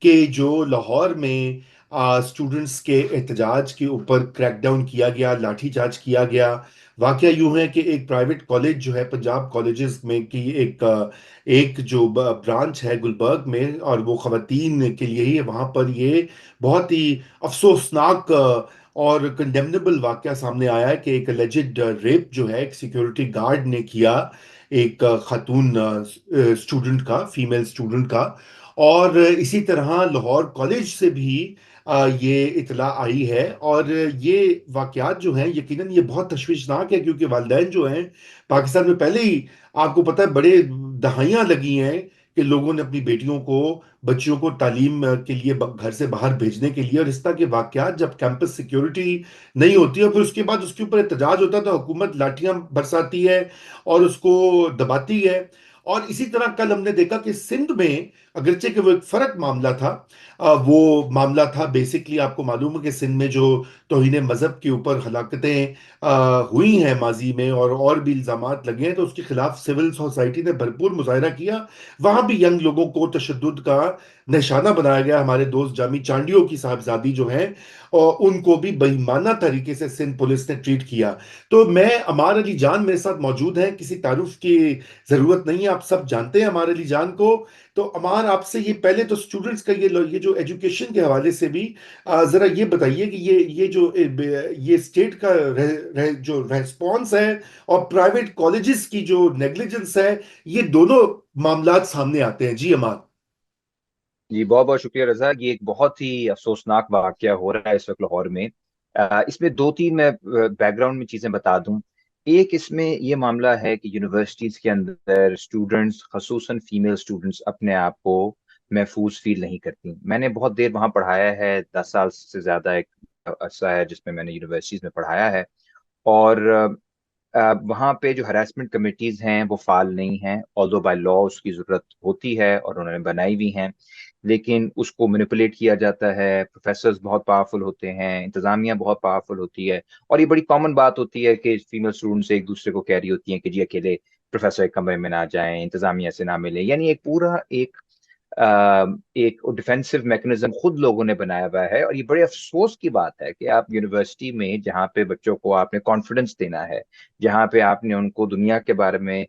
कि जो लाहौर में स्टूडेंट्स के एहतजाज के ऊपर क्रैकडाउन किया गया, लाठीचार्ज किया गया। वाकया यूं है कि एक प्राइवेट कॉलेज जो है पंजाब कॉलेजेस में की एक जो ब्रांच है गुलबर्ग में, और वो खवातीन के लिए ही है, वहाँ पर ये बहुत ही अफसोसनाक और कंडेमनेबल वाकया सामने आया है कि एक अलेजिड रेप जो है एक सिक्योरिटी गार्ड ने किया एक खातून स्टूडेंट का, फीमेल स्टूडेंट का। और इसी तरह लाहौर कॉलेज से भी ये इतला आई है। और ये वाकयात जो हैं यकीनन ये बहुत तशवीशनाक है, क्योंकि वालिदैन जो हैं पाकिस्तान में पहले ही, आपको पता है, बड़े दहाइयाँ लगी हैं कि लोगों ने अपनी बेटियों को, बच्चियों को तालीम के लिए घर से बाहर भेजने के लिए, और इस तरह के वाकयात जब कैंपस सिक्योरिटी नहीं होती है, फिर उसके बाद उसके ऊपर एहतजाज होता है तो हुकूमत लाठियां बरसाती है और उसको दबाती है। और इसी तरह कल हमने देखा कि सिंध में, अगरचे कि वो एक फर्क मामला था, वो मामला था बेसिकली, आपको मालूम है कि सिंध में जो तौहीन मजहब के ऊपर हलाकतें हुई हैं माजी में, और भी इल्जामात लगे हैं, तो उसके खिलाफ सिविल सोसाइटी ने भरपूर मुजाहरा किया। वहां भी यंग लोगों को तशद्दुद का निशाना बनाया गया। हमारे दोस्त जामी चांडियो की साहबजादी जो हैं, और उनको भी बेईमाना तरीके से सिंध पुलिस ने ट्रीट किया। तो मैं, अमार अली जान मेरे साथ मौजूद हैं, किसी तारुफ की जरूरत नहीं है, आप सब जानते हैं अमार अली जान को। तो अमार, आपसे ये पहले तो स्टूडेंट्स का ये जो एजुकेशन के हवाले से भी जरा ये बताइए कि ये स्टेट का जो रेस्पॉन्स है और प्राइवेट कॉलेजेस की जो नेग्लिजेंस है, ये दोनों मामलात सामने आते हैं। जी अमार। जी बहुत बहुत शुक्रिया रजा। ये एक बहुत ही अफसोसनाक वाकया हो रहा है इस वक्त लाहौर में। इसमें दो तीन मैं बैकग्राउंड में चीजें बता दूं। एक इसमें ये मामला है कि यूनिवर्सिटीज के अंदर स्टूडेंट्स, खसूसन फीमेल स्टूडेंट्स, अपने आप को महफूज फील नहीं करती। मैंने बहुत देर वहां पढ़ाया है, 10 साल से ज्यादा एक अरसा है जिसमें मैंने यूनिवर्सिटीज में पढ़ाया है। और वहाँ पे जो हरासमेंट कमिटीज हैं वो फाल नहीं हैं, ऑल्दो बाय लॉ उसकी जरूरत होती है और उन्होंने बनाई भी हैं। लेकिन उसको मैनिपुलेट किया जाता है। प्रोफेसर्स बहुत पावरफुल होते हैं, इंतजामिया बहुत पावरफुल होती है। और ये बड़ी कॉमन बात होती है कि फीमेल स्टूडेंट्स एक दूसरे को कह रही होती हैं कि जी अकेले प्रोफेसर एक कमरे में ना जाएं, इंतजामिया से ना मिले। यानी एक पूरा एक डिफेंसिव मैकेनिज्म खुद लोगों ने बनाया हुआ है। और ये बड़े अफसोस की बात है कि आप यूनिवर्सिटी में, जहाँ पे बच्चों को आपने कॉन्फिडेंस देना है, जहाँ पे आपने उनको दुनिया के बारे में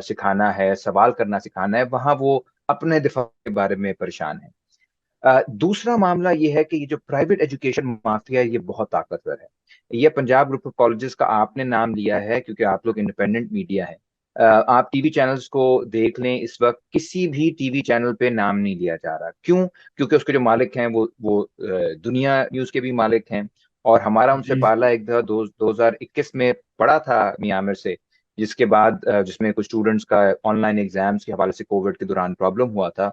सिखाना है, सवाल करना सिखाना है, वहां वो अपने दिफा के बारे में परेशान है। दूसरा मामला ये है कि ये जो प्राइवेट एजुकेशन माफिया है ये बहुत ताकतवर है। ये पंजाब ग्रुप ऑफ कॉलेजेस का आपने नाम लिया है क्योंकि आप लोग इंडिपेंडेंट मीडिया है। आप टीवी चैनल्स को देख लें, इस वक्त किसी भी टीवी चैनल पे नाम नहीं लिया जा रहा। क्यों? क्योंकि उसके जो मालिक हैं वो दुनिया न्यूज के भी मालिक हैं। और हमारा उनसे जी। पाला एक दफा 2021 में पड़ा था मियाँ आमिर से, जिसके बाद जिसमें कुछ स्टूडेंट्स का ऑनलाइन एग्जाम्स के हवाले से कोविड के दौरान प्रॉब्लम हुआ था।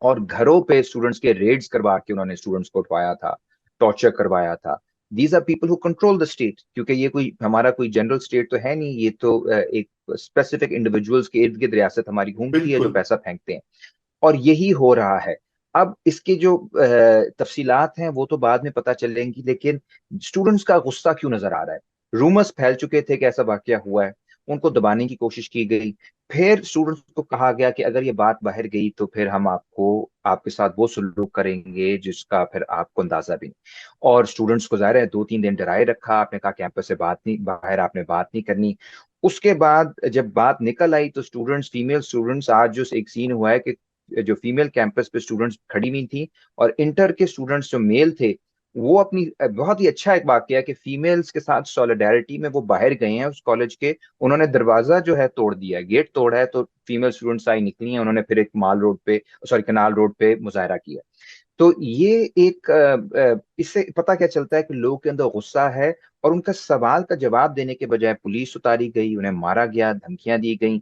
और घरों पे स्टूडेंट्स के रेड्स करवा के उन्होंने स्टूडेंट्स को उठवाया था, टॉर्चर करवाया था। These are people who control the state, क्योंकि ये कोई हमारा कोई जनरल स्टेट तो है नहीं, ये तो एक स्पेसिफिक इंडिविजुअल्स के इर्द गिर्द रियासत हमारी घूमती है जो बिल्कुल। पैसा फेंकते हैं। और यही हो रहा है। अब इसके जो तफसीलात हैं वो तो बाद में पता चलेंगी, लेकिन स्टूडेंट्स का गुस्सा क्यों नजर आ रहा है? रूमर्स फैल चुके थे कि ऐसा वाकया हुआ है, उनको दबाने की कोशिश की गई। फिर स्टूडेंट्स को कहा गया कि अगर ये बात बाहर गई तो फिर हम आपको, आपके साथ वो सलूक करेंगे जिसका फिर आपको अंदाजा भी नहीं। और स्टूडेंट्स को जाहिर है 2-3 दिन डराए रखा। आपने कहा कैंपस से बात नहीं, बाहर आपने बात नहीं करनी। उसके बाद जब बात निकल आई तो स्टूडेंट्स, फीमेल स्टूडेंट्स, आज जो एक सीन हुआ है कि जो फीमेल कैंपस पे स्टूडेंट्स खड़ी हुई थी और इंटर के स्टूडेंट्स जो मेल थे, वो अपनी बहुत ही अच्छा एक वाकया है कि फीमेल्स के साथ सॉलिडारिटी में वो बाहर गए हैं उस कॉलेज के। उन्होंने दरवाजा जो है तोड़ दिया है, गेट तोड़ा है, तो फीमेल स्टूडेंट्स आई निकली हैं। उन्होंने फिर एक माल रोड पे, सॉरी कनाल रोड पे मुजाहरा किया। तो ये एक इससे पता क्या चलता है कि लोगों के अंदर गुस्सा है। और उनका सवाल का जवाब देने के बजाय पुलिस उतारी गई, उन्हें मारा गया, धमकियां दी गई।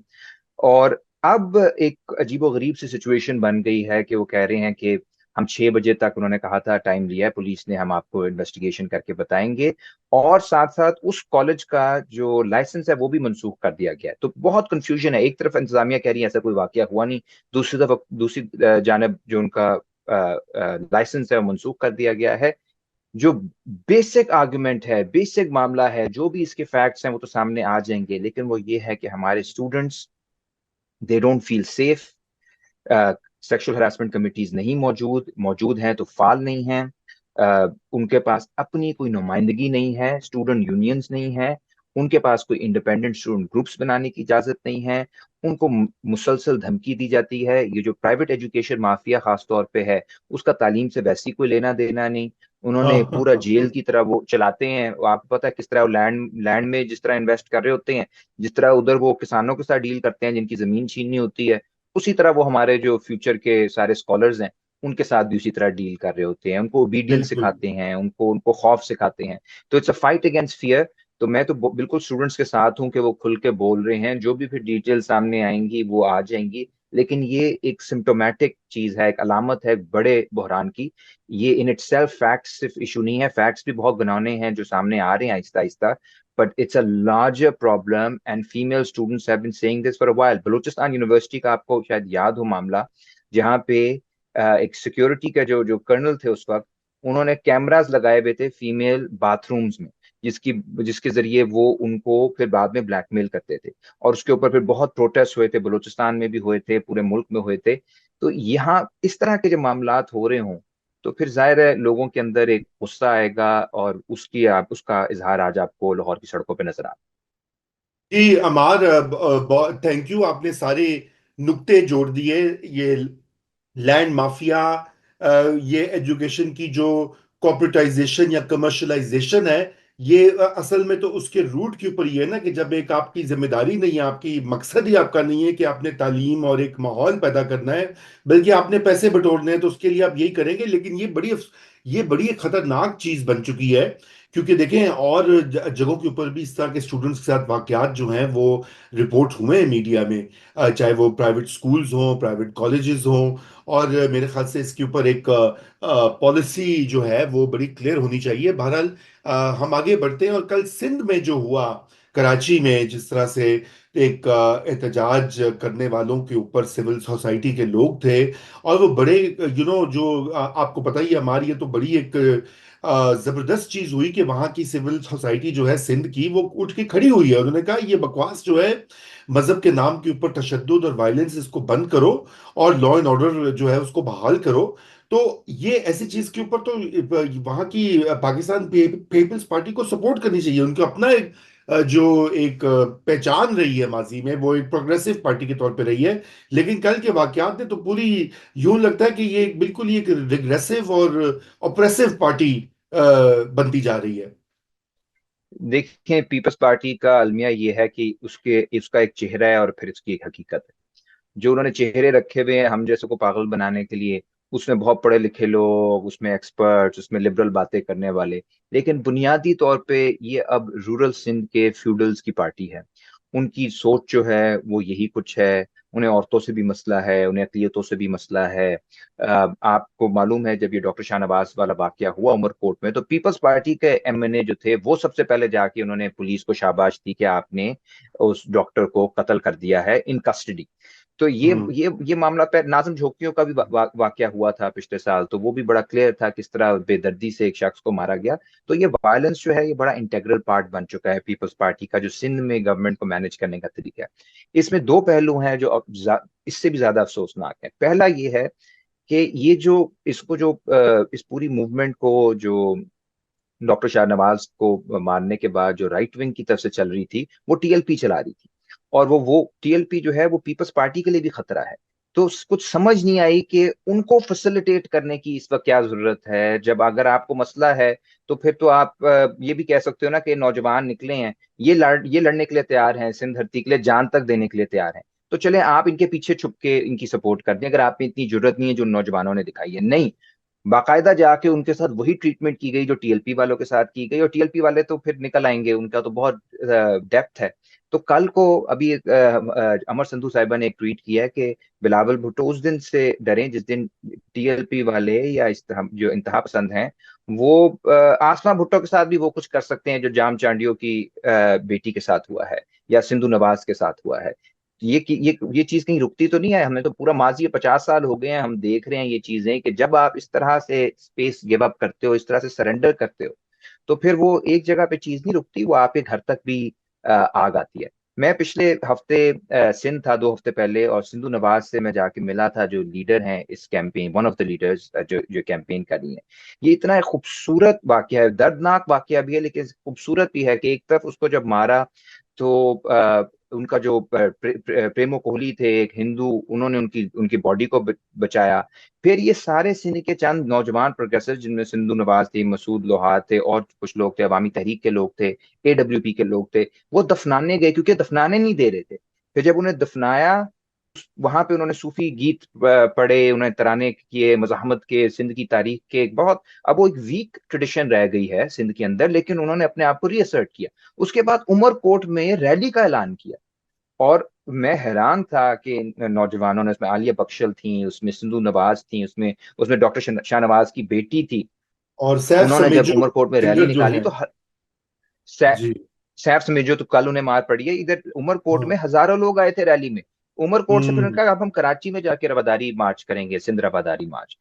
और अब एक अजीबोगरीब सी सिचुएशन बन गई है कि वो कह रहे हैं कि हम 6 बजे तक, उन्होंने कहा था टाइम लिया है पुलिस ने, हम आपको इन्वेस्टिगेशन करके बताएंगे। और साथ साथ उस कॉलेज का जो लाइसेंस है वो भी मनसूख कर दिया गया है। तो बहुत कंफ्यूजन है। एक तरफ इंतजामिया कह रही है ऐसा कोई वाकया हुआ नहीं, दूसरी तरफ दूसरी जानब जो उनका लाइसेंस है वो मनसूख कर दिया गया है। जो बेसिक आर्गुमेंट है, बेसिक मामला है, जो भी इसके फैक्ट्स हैं वो तो सामने आ जाएंगे, लेकिन वो ये है कि हमारे students, they don't feel safe. Sexual harassment committees नहीं मौजूद, मौजूद हैं तो फाल नहीं हैं। उनके पास अपनी कोई नुमाइंदगी नहीं है, स्टूडेंट यूनियंस नहीं है, उनके पास कोई इंडिपेंडेंट स्टूडेंट ग्रुप्स बनाने की इजाजत नहीं है। उनको मुसलसल धमकी दी जाती है। ये जो प्राइवेट एजुकेशन माफिया खास तौर पे है, उसका तालीम से वैसी कोई लेना देना नहीं। उन्होंने पूरा जेल की तरह वो चलाते हैं। वो आपको पता है किस तरह वो लैंड लैंड में जिस तरह इन्वेस्ट कर रहे होते हैं, जिस तरह उधर वो किसानों के साथ डील करते हैं जिनकी जमीन छीननी होती है, उसी तरह वो हमारे जो फ्यूचर के सारे स्कॉलर्स हैं उनके साथ भी उसी तरह डील कर रहे होते हैं। उनको ओबीडियंस बिल्कुल। सिखाते हैं, उनको उनको खौफ सिखाते हैं। तो it's a fight against fear. तो मैं तो बिल्कुल स्टूडेंट्स के साथ हूँ कि वो खुल के बोल रहे हैं। जो भी फिर डिटेल सामने आएंगी वो आ जाएंगी, लेकिन ये एक सिम्टोमेटिक चीज है, एक अलामत है एक बड़े बहरान की। ये इन इट सेल्फ फैक्ट्स सिर्फ इशू नहीं है, फैक्ट्स भी बहुत घिनौने हैं जो सामने आ रहे हैं आहिस्ता आहिस्ता, but it's a larger problem and female students have been saying this for a while. Balochistan university का आपको शायद याद हो मामला, जहाँ पे एक सिक्योरिटी का जो जो कर्नल थे उस वक्त, उन्होंने कैमरास लगाए हुए थे फीमेल बाथरूम्स में, जिसकी जिसके जरिए वो उनको फिर बाद में ब्लैकमेल करते थे। और उसके ऊपर फिर बहुत प्रोटेस्ट हुए थे, बलूचिस्तान में भी हुए थे, पूरे मुल्क में हुए थे। तो यहाँ इस तरह के जब मामलात हो रहे हों, तो फिर जाहिर है लोगों के अंदर एक गुस्सा आएगा, और उसकी आप उसका इजहार आज आपको लाहौर की सड़कों पर नजर आ। जी अमार, थैंक यू, आपने सारे नुक्ते जोड़ दिए। ये लैंड माफिया, ये एजुकेशन की जो कॉर्पोरेटाइजेशन या कमर्शलाइजेशन है, ये असल में तो उसके रूट के ऊपर ये है ना कि जब एक आपकी जिम्मेदारी नहीं है, आपकी मकसद ही आपका नहीं है कि आपने तालीम और एक माहौल पैदा करना है, बल्कि आपने पैसे बटोरने हैं, तो उसके लिए आप यही करेंगे। लेकिन ये बड़ी एक खतरनाक चीज बन चुकी है। क्योंकि देखें, और जगहों के ऊपर भी इस तरह के स्टूडेंट्स के साथ वाकयात जो हैं वो रिपोर्ट हुए हैं मीडिया में, चाहे वो प्राइवेट स्कूल्स हों, प्राइवेट कॉलेजेस हों। और मेरे ख्याल से इसके ऊपर एक पॉलिसी जो है वो बड़ी क्लियर होनी चाहिए। बहरहाल हम आगे बढ़ते हैं। और कल सिंध में जो हुआ, कराची में जिस तरह से एक एहतजाज करने वालों के ऊपर सिविल सोसाइटी के लोग थे, और वो बड़े जो आपको पता ही है, हमारी ये तो बड़ी एक जबरदस्त चीज हुई कि वहां की सिविल सोसाइटी जो है सिंध की, वो उठ के खड़ी हुई है। उन्होंने कहा ये बकवास जो है, मजहब के नाम के ऊपर तशद्दुद और वायलेंस, इसको बंद करो और लॉ एंड ऑर्डर जो है उसको बहाल करो। तो ये ऐसी चीज के ऊपर तो वहां की पाकिस्तान पीपल्स पार्टी को सपोर्ट करनी चाहिए। उनका अपना एक जो एक पहचान रही है माजी में, वो एक प्रोग्रेसिव पार्टी के तौर पे रही है। लेकिन कल के वाकयात ने तो पूरी, यूं लगता है कि ये बिल्कुल ही एक रिग्रेसिव और ऑप्रेसिव पार्टी बनती जा रही है। देखें, पीपल्स पार्टी का अलमिया ये है कि उसके उसका एक चेहरा है और फिर उसकी एक हकीकत है। जो उन्होंने चेहरे रखे हुए हैं हम जैसे को पागल बनाने के लिए, उसमें बहुत पढ़े लिखे लोग, उसमें एक्सपर्ट्स, उसमें लिबरल बातें करने वाले, लेकिन बुनियादी तौर पे ये अब रूरल सिंध के फ्यूडल्स की पार्टी है। उनकी सोच जो है वो यही कुछ है। उन्हें औरतों से भी मसला है, उन्हें अकलियतों से भी मसला है। आपको मालूम है जब ये डॉक्टर शाहनवाज वाला वाकया हुआ उमरकोट में, तो पीपल्स पार्टी के एमएनए जो थे वो सबसे पहले जाके उन्होंने पुलिस को शाबाश दी कि आपने उस डॉक्टर को कत्ल कर दिया है इन कस्टडी। तो हम्म। ये मामला पे नाज़िम झोंकियों का भी वाकया हुआ था पिछले साल, तो वो भी बड़ा क्लियर था किस तरह बेदर्दी से एक शख्स को मारा गया। तो ये वायलेंस जो है ये बड़ा इंटेग्रल पार्ट बन चुका है पीपल्स पार्टी का, जो सिंध में गवर्नमेंट को मैनेज करने का तरीका है। इसमें दो पहलू हैं जो अब इससे भी ज्यादा अफसोसनाक है। पहला ये है कि ये जो इसको जो इस पूरी मूवमेंट को जो डॉक्टर शाहनवाज को मारने के बाद जो राइट विंग की तरफ से चल रही थी, वो टीएलपी चला रही थी। और वो टीएलपी जो है वो पीपल्स पार्टी के लिए भी खतरा है। तो कुछ समझ नहीं आई कि उनको फैसिलिटेट करने की इस वक्त क्या जरूरत है। जब अगर आपको मसला है तो फिर तो आप ये भी कह सकते हो ना कि नौजवान निकले हैं, ये लड़ने के लिए तैयार हैं, सिंध धरती के लिए जान तक देने के लिए तैयार हैं। तो चले आप इनके पीछे छुप के इनकी सपोर्ट कर दें, अगर आप में इतनी जरूरत नहीं है जो नौजवानों ने दिखाई है। नहीं, बाकायदा जाके उनके साथ वही ट्रीटमेंट की गई जो टीएलपी वालों के साथ की गई। और टीएलपी वाले तो फिर निकल आएंगे, उनका तो बहुत डेप्थ है। तो कल को अभी अमर संधू साहिबा ने एक ट्वीट किया है कि बिलावल भुट्टो उस दिन से डरें जिस दिन टीएलपी वाले या जो इंतहा पसंद हैं वो आसमा भुट्टो के साथ भी वो कुछ कर सकते हैं जो जाम चांडियो की बेटी के साथ हुआ है या सिंधु नवाज के साथ हुआ है। ये चीज कहीं रुकती तो नहीं है। हमें तो पूरा माजी 50 साल हो गए हैं, हम देख रहे हैं ये चीजें कि जब आप इस तरह से स्पेस गिव अप करते हो, इस तरह से सरेंडर करते हो, तो फिर वो एक जगह पे चीज नहीं रुकती, वो आपके घर तक भी आग आती है। मैं पिछले हफ्ते सिंध था 2 हफ्ते पहले, और सिंधु नवाज से मैं जाके मिला था, जो लीडर हैं इस campaign, one of the leaders जो जो कैंपेन कर रही हैं। ये इतना एक खूबसूरत वाकया है, दर्दनाक वाकया भी है लेकिन खूबसूरत भी है, कि एक तरफ उसको जब मारा तो उनका जो प्रेमो कोहली थे, एक हिंदू, उन्होंने उनकी उनकी बॉडी को बचाया। फिर ये सारे सिंध के चंद नौजवान प्रोग्रेसर, जिनमें सिंधु नवाज थी, मसूद लोहार थे, और कुछ लोग थे, अवामी तहरीक के लोग थे, AWP के लोग थे, वो दफनाने गए क्योंकि दफनाने नहीं दे रहे थे। फिर जब उन्हें दफनाया, वहां पे उन्होंने सूफी गीत पढ़े, उन्हें तराने किए मज़ाहमत के, सिंध की तारीख के, एक बहुत, अब वो एक वीक ट्रेडिशन रह गई है सिंध के अंदर, लेकिन उन्होंने अपने आप को रीअसर्ट किया। उसके बाद उमरकोट में रैली का ऐलान किया, और मैं हैरान था कि इन नौजवानों ने, उसमें आलिया बख्शल थी, उसमें सिंधु नवाज थी, उसमें उसमें डॉक्टर शाहनवाज की बेटी थी। और सैफ उन्होंने जब समेजो उमरकोट में रैली सिंगर जो निकाली हैं। तो सै, जी। सैफ समझो तो कल उन्हें मार पड़ी है। इधर उमरकोट हाँ। में हजारों लोग आए थे रैली में। उमरकोट से फिर उन्होंने हम्म। कहा अब हम कराची में जाके रवादारी मार्च करेंगे, सिंध रवादारी मार्च।